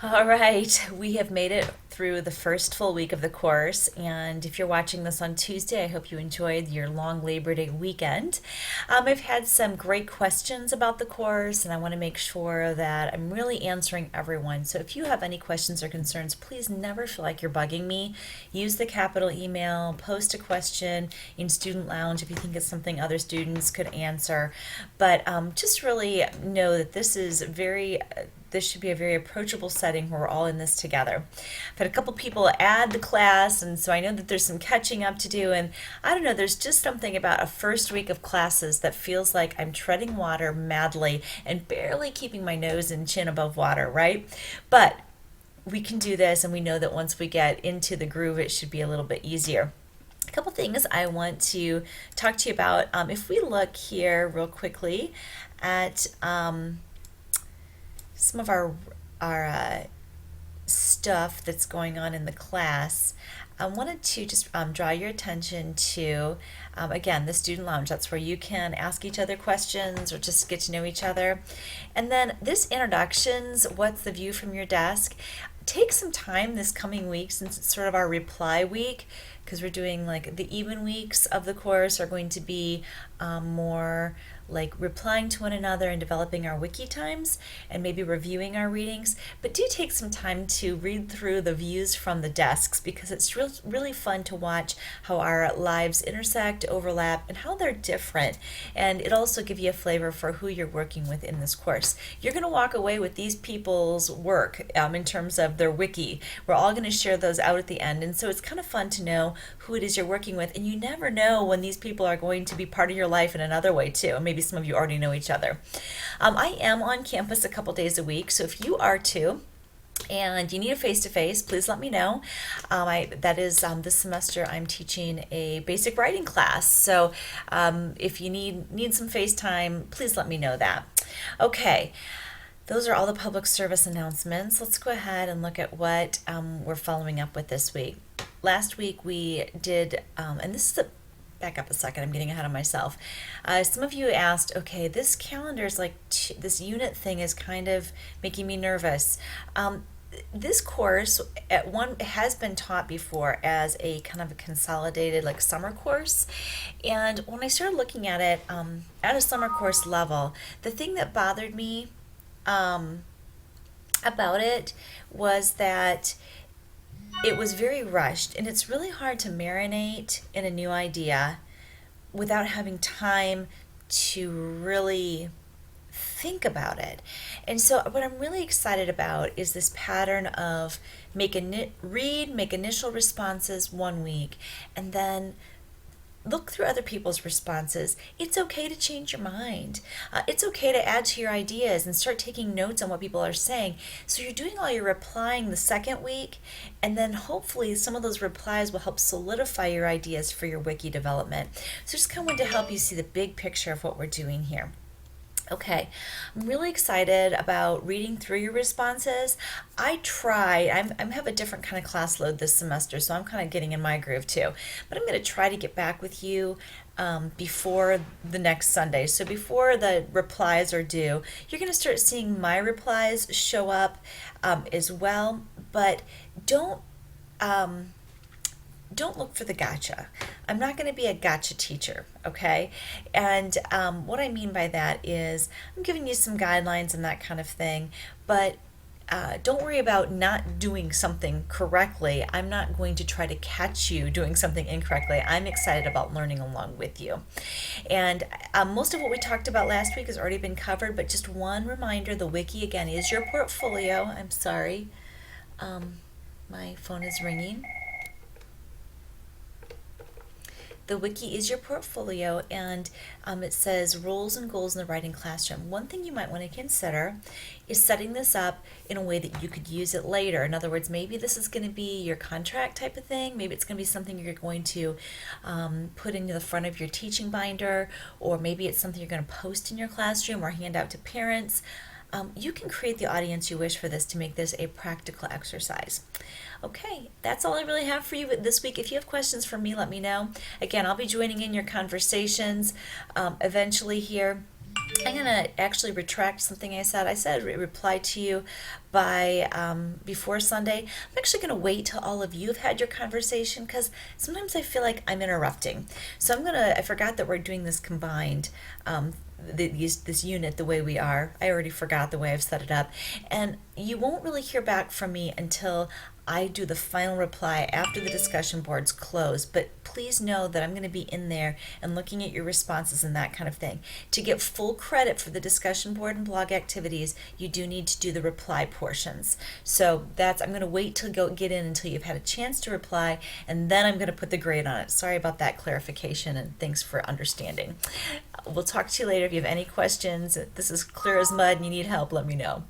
All right, we have made it through the first full week of the course, and if you're watching this on Tuesday, I hope you enjoyed your long Labor Day weekend. I've had some great questions about the course, and I want to make sure that I'm really answering everyone. So if you have any questions or concerns, please never feel like you're bugging me. Use the capital email, post a question in Student Lounge if you think it's something other students could answer. But just really know that this should be a very approachable setting where we're all in this together. I've had a couple people add the class, and so I know that there's some catching up to do. And I don't know, there's just something about a first week of classes that feels like I'm treading water madly and barely keeping my nose and chin above water, right? But we can do this, and we know that once we get into the groove, it should be a little bit easier. A couple things I want to talk to you about. If we look here real quickly at some of our stuff that's going on in the class, I wanted to just draw your attention to, again, the student lounge. That's where you can ask each other questions or just get to know each other. And then this introductions, what's the view from your desk? Take some time this coming week, since it's sort of our reply week, because we're doing like the even weeks of the course are going to be more like replying to one another and developing our wiki times and maybe reviewing our readings. But do take some time to read through the views from the desks, because it's really fun to watch how our lives intersect, overlap, and how they're different. And it also gives you a flavor for who you're working with in this course. You're going to walk away with these people's work in terms of their wiki. We're all going to share those out at the end. And so it's kind of fun to know who it is you're working with. And you never know when these people are going to be part of your life in another way too. Maybe some of you already know each other. I am on campus a couple days a week, so if you are too, and you need a face-to-face, please let me know. This semester I'm teaching a basic writing class, so if you need some FaceTime, please let me know that. Okay. Those are all the public service announcements. Let's go ahead and look at what we're following up with this week. Last week we did, and this is back up a second, I'm getting ahead of myself. Some of you asked, okay, this calendar is like, this unit thing is kind of making me nervous. This course has been taught before as a kind of a consolidated like summer course, and when I started looking at it at a summer course level, the thing that bothered me about it was that it was very rushed, and it's really hard to marinate in a new idea without having time to really think about it. And so what I'm really excited about is this pattern of make initial responses 1 week, and then look through other people's responses. It's okay to change your mind. It's okay to add to your ideas and start taking notes on what people are saying. So you're doing all your replying the second week, and then hopefully some of those replies will help solidify your ideas for your wiki development. So just kind of wanted to help you see the big picture of what we're doing here. Okay, I'm really excited about reading through your responses. I have a different kind of class load this semester, so I'm kind of getting in my groove too. But I'm going to try to get back with you before the next Sunday. So before the replies are due, you're going to start seeing my replies show up as well. But don't look for the gotcha. I'm not going to be a gotcha teacher, okay? And what I mean by that is I'm giving you some guidelines and that kind of thing, but don't worry about not doing something correctly. I'm not going to try to catch you doing something incorrectly. I'm excited about learning along with you. And most of what we talked about last week has already been covered, but just one reminder, the wiki again is your portfolio. I'm sorry. My phone is ringing. The wiki is your portfolio, and it says rules and goals in the writing classroom. One thing you might want to consider is setting this up in a way that you could use it later. In other words, maybe this is going to be your contract type of thing. Maybe it's going to be something you're going to put in the front of your teaching binder, or maybe it's something you're going to post in your classroom or hand out to parents. You can create the audience you wish for this to make this a practical exercise. Okay, that's all I really have for you this week. If you have questions for me, let me know. Again, I'll be joining in your conversations eventually here. I'm gonna actually retract something I said. I said reply to you by before Sunday. I'm actually gonna wait till all of you have had your conversation because sometimes I feel like I'm interrupting. So I forgot that we're doing this combined. This unit the way we are. I already forgot the way I've set it up. And you won't really hear back from me until I do the final reply after the discussion boards close. But please know that I'm going to be in there and looking at your responses and that kind of thing. To get full credit for the discussion board and blog activities, you do need to do the reply portions. So I'm going to wait till get in until you've had a chance to reply, and then I'm going to put the grade on it. Sorry about that clarification, and thanks for understanding. We'll talk to you later. If you have any questions, this is clear as mud and you need help, let me know.